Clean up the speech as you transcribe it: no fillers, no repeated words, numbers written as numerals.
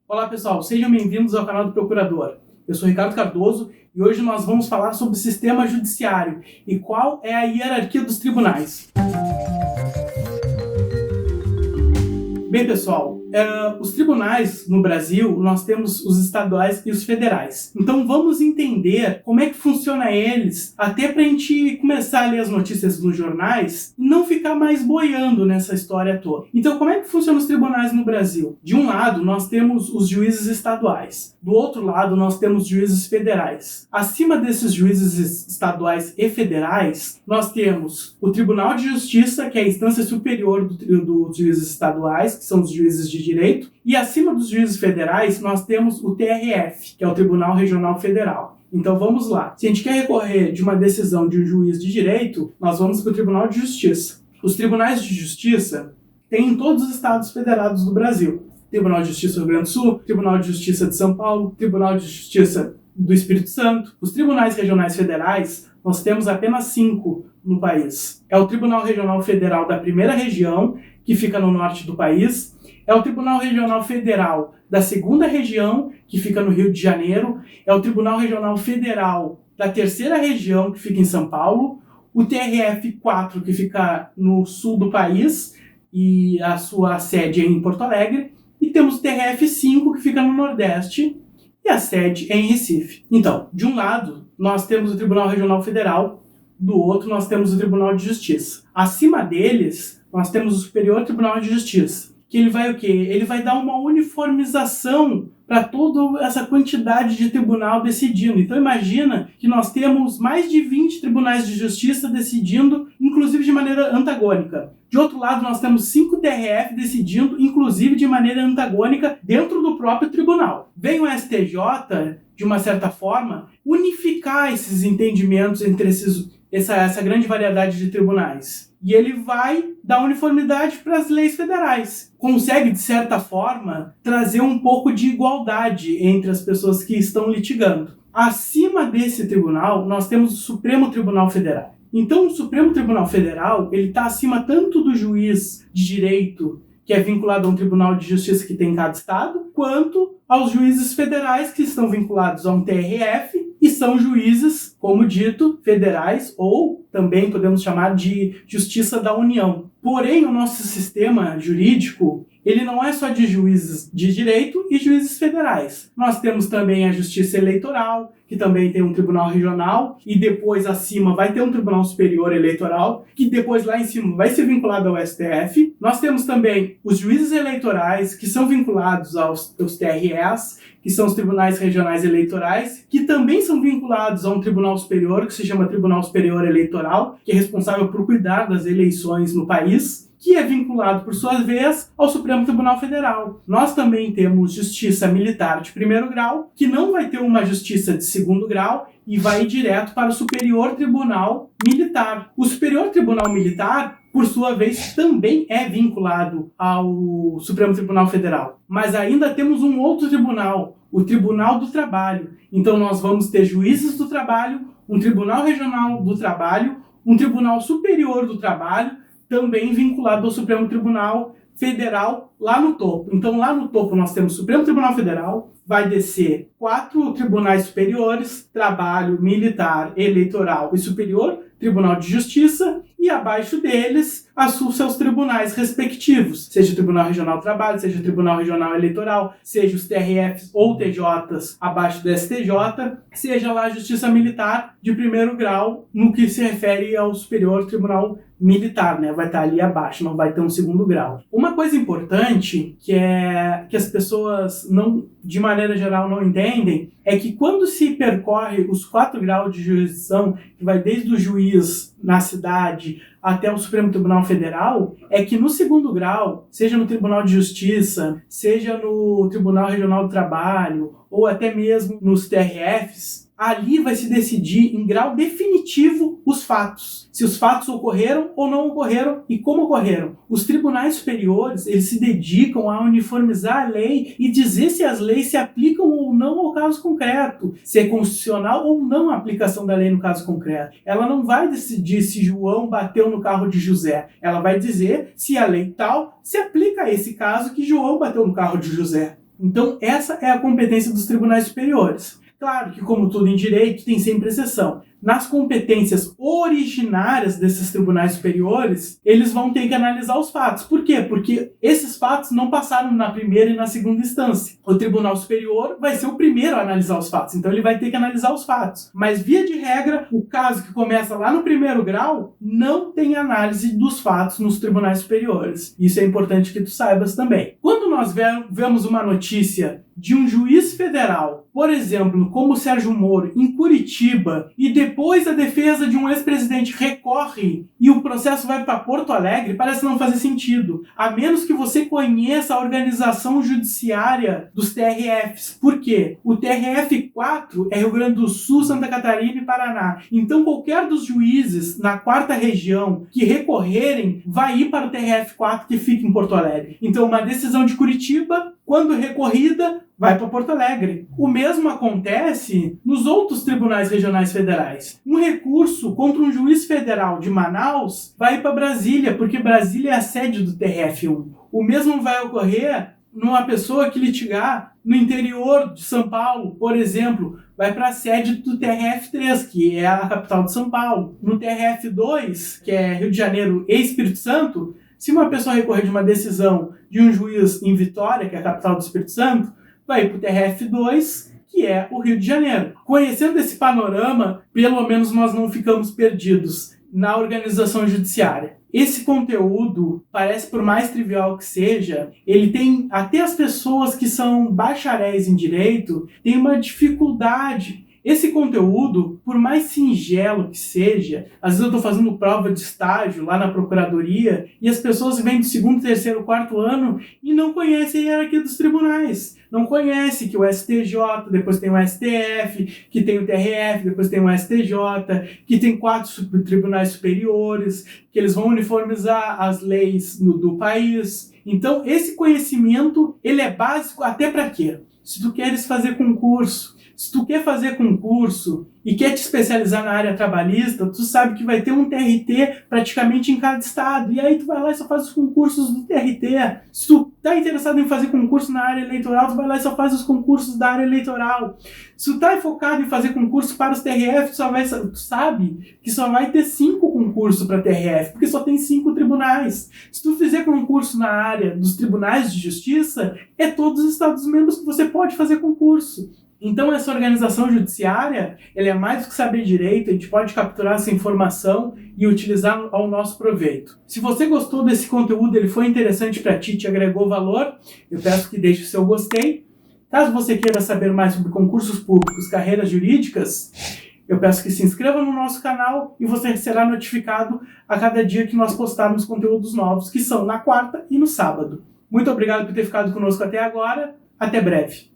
Olá pessoal, sejam bem-vindos ao canal do Procurador. Eu sou Ricardo Cardoso e hoje nós vamos falar sobre o sistema judiciário e qual é a hierarquia dos tribunais. Bem, pessoal, os tribunais no Brasil, nós temos os estaduais e os federais. Então vamos entender como é que funciona eles, até para a gente começar a ler as notícias nos jornais e não ficar mais boiando nessa história toda. Então como é que funcionam os tribunais no Brasil? De um lado, nós temos os juízes estaduais. Do outro lado, nós temos juízes federais. Acima desses juízes estaduais e federais, nós temos o Tribunal de Justiça, que é a instância superior dos juízes estaduais, que são os juízes de direito, e acima dos juízes federais, nós temos o TRF, que é o Tribunal Regional Federal. Então vamos lá. Se a gente quer recorrer de uma decisão de um juiz de direito, nós vamos para o Tribunal de Justiça. Os tribunais de justiça têm em todos os estados federados do Brasil. Tribunal de Justiça do Rio Grande do Sul, Tribunal de Justiça de São Paulo, Tribunal de Justiça do Espírito Santo. Os tribunais regionais federais, nós temos apenas 5 no país. É o Tribunal Regional Federal da Primeira Região, que fica no norte do país. É o Tribunal Regional Federal da Segunda Região, que fica no Rio de Janeiro. É o Tribunal Regional Federal da Terceira Região, que fica em São Paulo. O TRF-4, que fica no sul do país, e a sua sede é em Porto Alegre. E temos o TRF-5, que fica no Nordeste, e a sede é em Recife. Então, de um lado, nós temos o Tribunal Regional Federal, do outro, nós temos o Tribunal de Justiça. Acima deles, nós temos o Superior Tribunal de Justiça, que ele vai o quê? Ele vai dar uma uniformização para toda essa quantidade de tribunal decidindo. Então imagina que nós temos mais de 20 tribunais de justiça decidindo, inclusive de maneira antagônica. De outro lado, nós temos 5 TRF decidindo, inclusive de maneira antagônica, dentro do próprio tribunal. Vem o STJ, de uma certa forma, unificar esses entendimentos entre essa grande variedade de tribunais. E ele vai dar uniformidade para as leis federais. Consegue, de certa forma, trazer um pouco de igualdade entre as pessoas que estão litigando. Acima desse tribunal, nós temos o Supremo Tribunal Federal. Então, o Supremo Tribunal Federal ele está acima tanto do juiz de direito, que é vinculado a um tribunal de justiça que tem em cada estado, quanto aos juízes federais que estão vinculados a um TRF e são juízes, como dito, federais ou também podemos chamar de Justiça da União. Porém, o nosso sistema jurídico ele não é só de juízes de direito e juízes federais. Nós temos também a Justiça Eleitoral, que também tem um tribunal regional, e depois acima vai ter um tribunal superior eleitoral, que depois lá em cima vai ser vinculado ao STF. Nós temos também os juízes eleitorais, que são vinculados aos TREs, que são os tribunais regionais eleitorais, que também são vinculados a um tribunal superior, que se chama Tribunal Superior Eleitoral, que é responsável por cuidar das eleições no país, que é vinculado, por sua vez, ao Supremo Tribunal Federal. Nós também temos Justiça Militar de primeiro grau, que não vai ter uma Justiça de segundo grau e vai direto para o Superior Tribunal Militar. O Superior Tribunal Militar, por sua vez, também é vinculado ao Supremo Tribunal Federal. Mas ainda temos um outro tribunal, o Tribunal do Trabalho. Então nós vamos ter juízes do trabalho, um Tribunal Regional do Trabalho, um Tribunal Superior do Trabalho, também vinculado ao Supremo Tribunal Federal lá no topo. Então lá no topo nós temos o Supremo Tribunal Federal, vai descer 4 tribunais superiores, Trabalho, Militar, Eleitoral e Superior Tribunal de Justiça, e abaixo deles os seus tribunais respectivos, seja o Tribunal Regional do Trabalho, seja o Tribunal Regional Eleitoral, seja os TRFs ou TJs abaixo do STJ, seja lá a Justiça Militar de primeiro grau, no que se refere ao Superior Tribunal Militar, né? Vai estar ali abaixo, não vai ter um segundo grau. Uma coisa importante que as pessoas de maneira geral não entendem é que quando se percorre os 4 graus de jurisdição, que vai desde o juiz na cidade até o Supremo Tribunal Federal, é que no segundo grau, seja no Tribunal de Justiça, seja no Tribunal Regional do Trabalho, ou até mesmo nos TRFs, ali vai se decidir em grau definitivo os fatos. Se os fatos ocorreram ou não ocorreram e como ocorreram. Os tribunais superiores, eles se dedicam a uniformizar a lei e dizer se as leis se aplicam ou não ao caso concreto, se é constitucional ou não a aplicação da lei no caso concreto. Ela não vai decidir se João bateu no carro de José. Ela vai dizer se a lei tal se aplica a esse caso que João bateu no carro de José. Então, essa é a competência dos tribunais superiores. Claro que, como tudo em direito, tem sempre exceção. Nas competências originárias desses tribunais superiores, eles vão ter que analisar os fatos. Por quê? Porque esses fatos não passaram na primeira e na segunda instância. O Tribunal Superior vai ser o primeiro a analisar os fatos, então ele vai ter que analisar os fatos. Mas, via de regra, o caso que começa lá no primeiro grau não tem análise dos fatos nos tribunais superiores. Isso é importante que tu saibas também. Quando nós vemos uma notícia de um juiz federal, por exemplo, como o Sérgio Moro, em Curitiba, e depois a defesa de um ex-presidente recorre e o processo vai para Porto Alegre, parece não fazer sentido. A menos que você conheça a organização judiciária dos TRFs. Por quê? O TRF4 é Rio Grande do Sul, Santa Catarina e Paraná. Então qualquer dos juízes na 4ª região que recorrerem vai ir para o TRF4 que fica em Porto Alegre. Então uma decisão de Curitiba, quando recorrida, vai para Porto Alegre. O mesmo acontece nos outros tribunais regionais federais. Um recurso contra um juiz federal de Manaus vai para Brasília, porque Brasília é a sede do TRF1. O mesmo vai ocorrer numa pessoa que litigar no interior de São Paulo, por exemplo, vai para a sede do TRF3, que é a capital de São Paulo. No TRF2, que é Rio de Janeiro e Espírito Santo, se uma pessoa recorrer de uma decisão de um juiz em Vitória, que é a capital do Espírito Santo, vai para o TRF2, que é o Rio de Janeiro. Conhecendo esse panorama, pelo menos nós não ficamos perdidos na organização judiciária. Esse conteúdo, parece por mais trivial que seja, ele tem, até as pessoas que são bacharéis em direito, têm uma dificuldade. Esse conteúdo, por mais singelo que seja, às vezes eu estou fazendo prova de estágio lá na procuradoria e as pessoas vêm do 2º, 3º, 4º ano e não conhecem a hierarquia dos tribunais. Não conhecem que o STJ, depois tem o STF, que tem o TRF, depois tem o STJ, que tem 4 tribunais superiores, que eles vão uniformizar as leis do país. Então, esse conhecimento, ele é básico até para quê? Se tu queres fazer concurso, se tu quer fazer concurso e quer te especializar na área trabalhista, tu sabe que vai ter um TRT praticamente em cada estado. E aí tu vai lá e só faz os concursos do TRT. Se tu tá interessado em fazer concurso na área eleitoral, tu vai lá e só faz os concursos da área eleitoral. Se tu tá focado em fazer concurso para os TRF, tu sabe que só vai ter 5 concursos para TRF, porque só tem 5 tribunais. Se tu fizer concurso na área dos tribunais de justiça, é todos os estados membros que você pode fazer concurso. Então essa organização judiciária, ela é mais do que saber direito, a gente pode capturar essa informação e utilizar ao nosso proveito. Se você gostou desse conteúdo, ele foi interessante para ti, te agregou valor, eu peço que deixe o seu gostei. Caso você queira saber mais sobre concursos públicos, carreiras jurídicas, eu peço que se inscreva no nosso canal e você será notificado a cada dia que nós postarmos conteúdos novos, que são na quarta e no sábado. Muito obrigado por ter ficado conosco até agora, até breve.